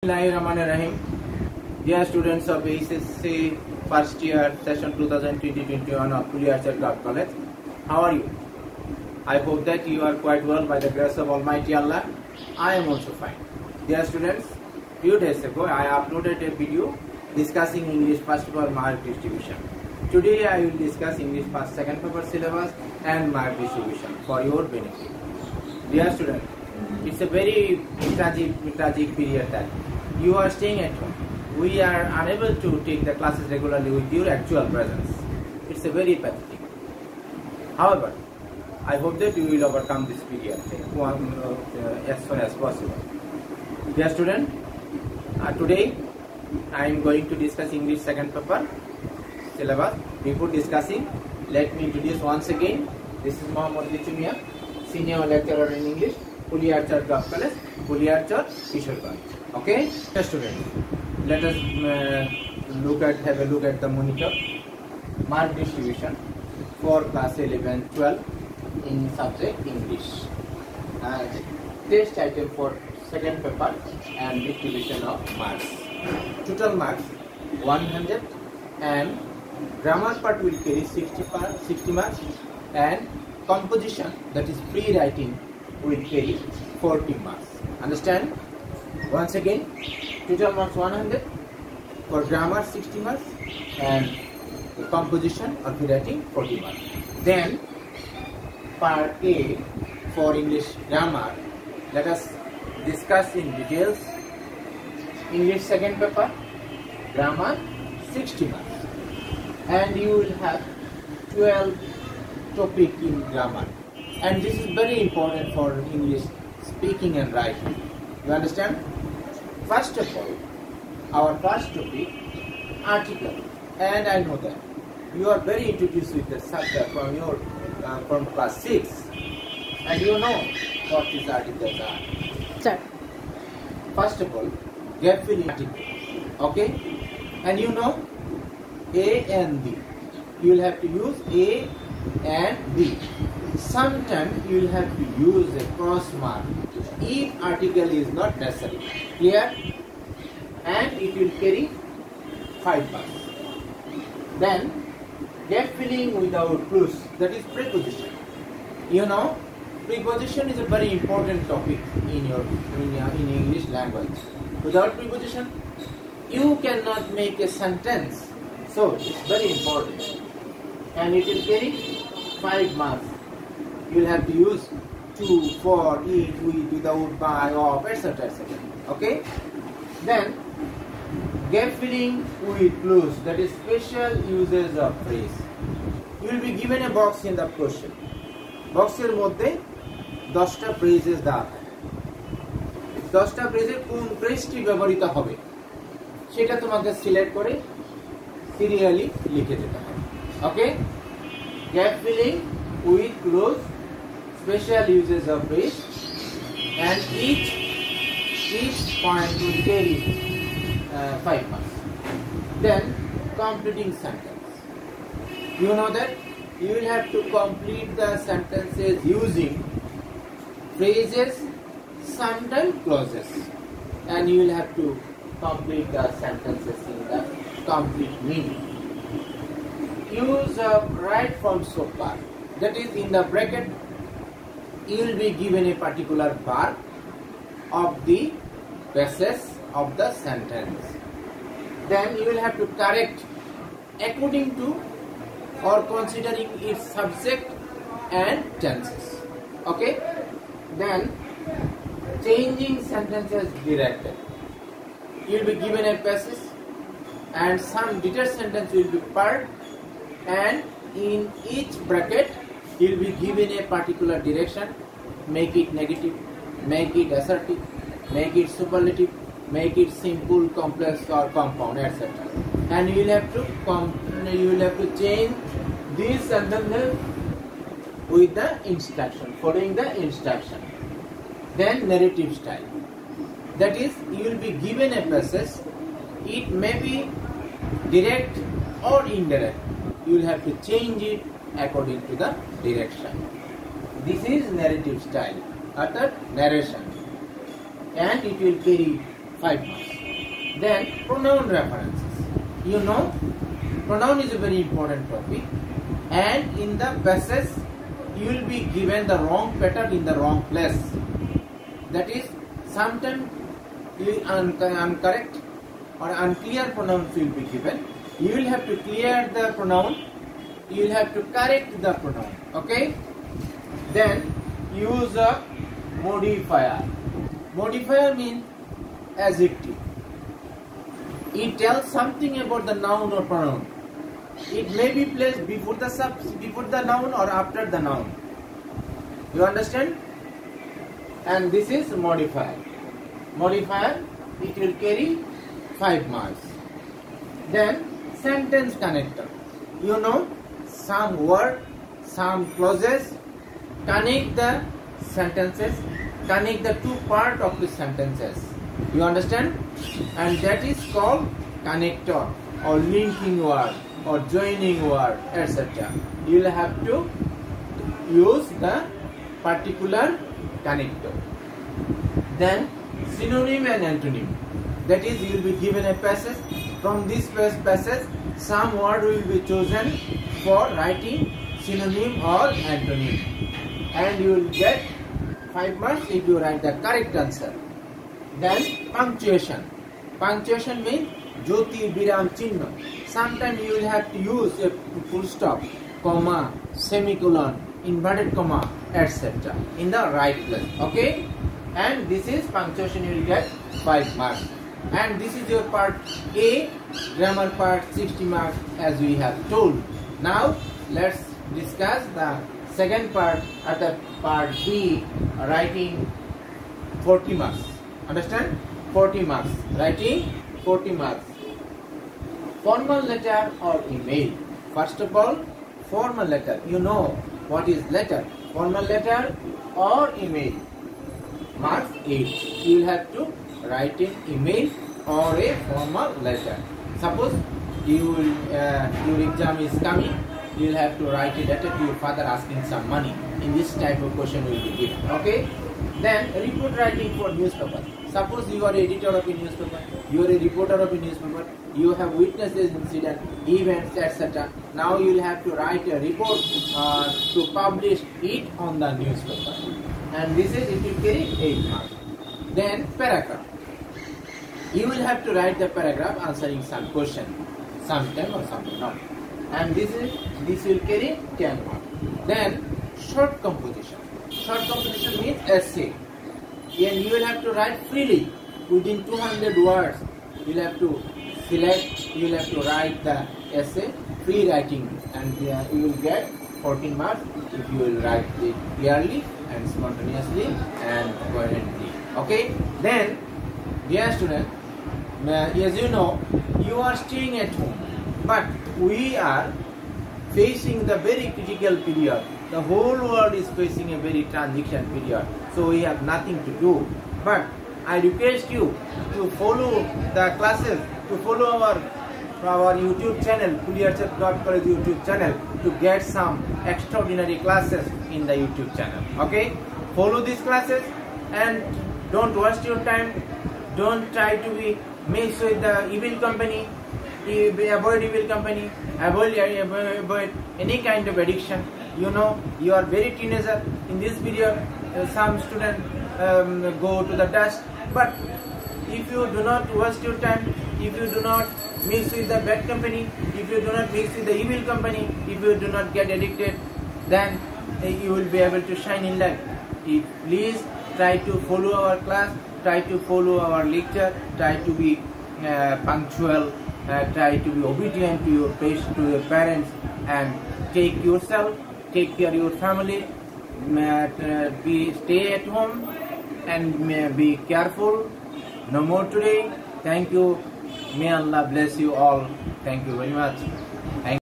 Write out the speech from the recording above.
Bismillahirrahmanirrahim. Dear students of ACSC first year session 2020-21 of Puliarchar Club College, how are you? I hope that you are quite well by the grace of Almighty Allah. I am also fine. Dear students, few days ago I uploaded a video discussing English first paper mark distribution. Today I will discuss English first second paper syllabus and mark distribution for your benefit. Dear students, it's a very tragic period that you are staying at home. We are unable to take the classes regularly with your actual presence. It's a very pathetic. However, I hope that you will overcome this period as soon as possible. Dear student, today I am going to discuss English second paper syllabus. Before discussing, let me introduce once again. This is Mohammad Lichumia, Senior Lecturer in English, Puliarchar Club College, Puliarchar, Kishoreganj. Okay, students, let us have a look at the monitor. Mark distribution for class 11-12 in subject English. Test item for second paper and distribution of marks. Total marks 100 and grammar part will carry 60 marks and composition, that is free writing, will carry 40 marks. Understand? Once again, total marks 100, for grammar 60 marks and the composition or free writing 40 marks. Then part A for English grammar, let us discuss in details. English second paper, grammar 60 marks, and you will have 12 topic in grammar, and this is very important for English speaking and writing. You understand? First of all, our first topic, article, and I know that you are very introduced with the subject from class 6, and you know what these articles are. Sir. First of all, gap filling article, okay, and you know A and B. You will have to use A and B. Sometimes you will have to use a cross mark if article is not necessary. Clear? And it will carry 5 marks. Then gap filling without plus, that is preposition. You know, preposition is a very important topic in English language. Without preposition, you cannot make a sentence. So it's very important, and it will carry 5 marks. You will have to use to, for, it, with, without, by, of, etc. etc. Okay? Then gap filling with plus, that is special uses of phrase. You will be given a box in the question. Boxer মধ্যে 10টা phrases দেওয়া থাকে। 10টা phrases কোন phrase-টি ব্যবহৃত হবে সেটা তোমাকে সিলেক্ট করে সিরিয়ালি লিখে যেতে হবে। Okay? Gap filling with close, special uses of phrase, and each point will carry 5 marks. Then completing sentence. You know that you will have to complete the sentences using phrases, sometimes clauses, and you will have to complete the sentences in the complete meaning. Use of right from so far, that is in the bracket you will be given a particular verb of the basis of the sentence. Then you will have to correct according to or considering its subject and tenses. Okay? Then changing sentences directed. You will be given a passage and some detailed sentence will be paired, and in each bracket you will be given a particular direction. Make it negative, make it assertive, make it superlative, make it simple, complex or compound, etc. And you will have to change these sentences with the instruction, following the instruction. Then narrative style, that is you will be given a passage. It may be direct or indirect. You will have to change it according to the direction. This is narrative style, or narration, and it will carry 5 marks. Then pronoun references. You know, pronoun is a very important topic, and in the passage you will be given the wrong pattern in the wrong place. That is, sometimes incorrect or unclear pronouns will be given. You will have to clear the pronoun. You will have to correct the pronoun. Okay. Then use a modifier. Modifier means adjective. It tells something about the noun or pronoun. It may be placed before the noun or after the noun. You understand? And this is modifier. Modifier, it will carry 5 marks. Then sentence connector. You know, some word, some clauses connect the sentences, connect the two parts of the sentences. You understand? And that is called connector or linking word or joining word, etc. You will have to use the particular connector. Then synonym and antonym. That is, you will be given a passage. From this passage, some word will be chosen for writing synonym or antonym, and you will get 5 marks if you write the correct answer. Then punctuation. Punctuation means jyoti viram chinna. Sometimes you will have to use a full stop, comma, semicolon, inverted comma, etc. in the right place. Okay? And this is punctuation, you will get 5 marks. And this is your part A, grammar part 60 marks as we have told. Now let's discuss the second part at the part B, writing 40 marks. Understand? 40 marks. Writing 40 marks. Formal letter or email. First of all, formal letter. You know what is letter. Formal letter or email. Marks 8. You will have to write an email or a formal letter. Suppose your exam is coming, you will have to write a letter to your father asking some money. In this type of question will be given. Okay. Then report writing for newspaper. Suppose you are editor of a newspaper, you are a reporter of a newspaper, you have witnessed this incident, events, etc. Now you will have to write a report to publish it on the newspaper. And this is, it will carry 8 marks. Then paragraph. You will have to write the paragraph answering some question, sometime or sometime not. And this will carry 10 marks. Then short composition. Short composition means essay. And you will have to write freely within 200 words. You will have to select, you will have to write the essay, free writing, and you will get 14 marks if you will write it clearly and spontaneously and coherently. Okay? Then, dear student, as you know, you are staying at home, but we are facing the very critical period. The whole world is facing a very transition period, so we have nothing to do. But I request you to follow the classes, to follow our YouTube channel, College YouTube channel, to get some extraordinary classes in the YouTube channel. Okay? Follow these classes and don't waste your time. Don't try to be mixed with the evil company. Avoid evil company. Avoid any kind of addiction. You know, you are very teenager. In this period, some students go to the dust. But if you do not waste your time, if you do not mix with the bad company, if you do not mix with the evil company, if you do not get addicted, then you will be able to shine in life. Please try to follow our class, try to follow our lecture, try to be punctual, try to be obedient to your parents, and take yourself, take care of your family, stay at home and be careful. No more today. Thank you. May Allah bless you all. Thank you very much.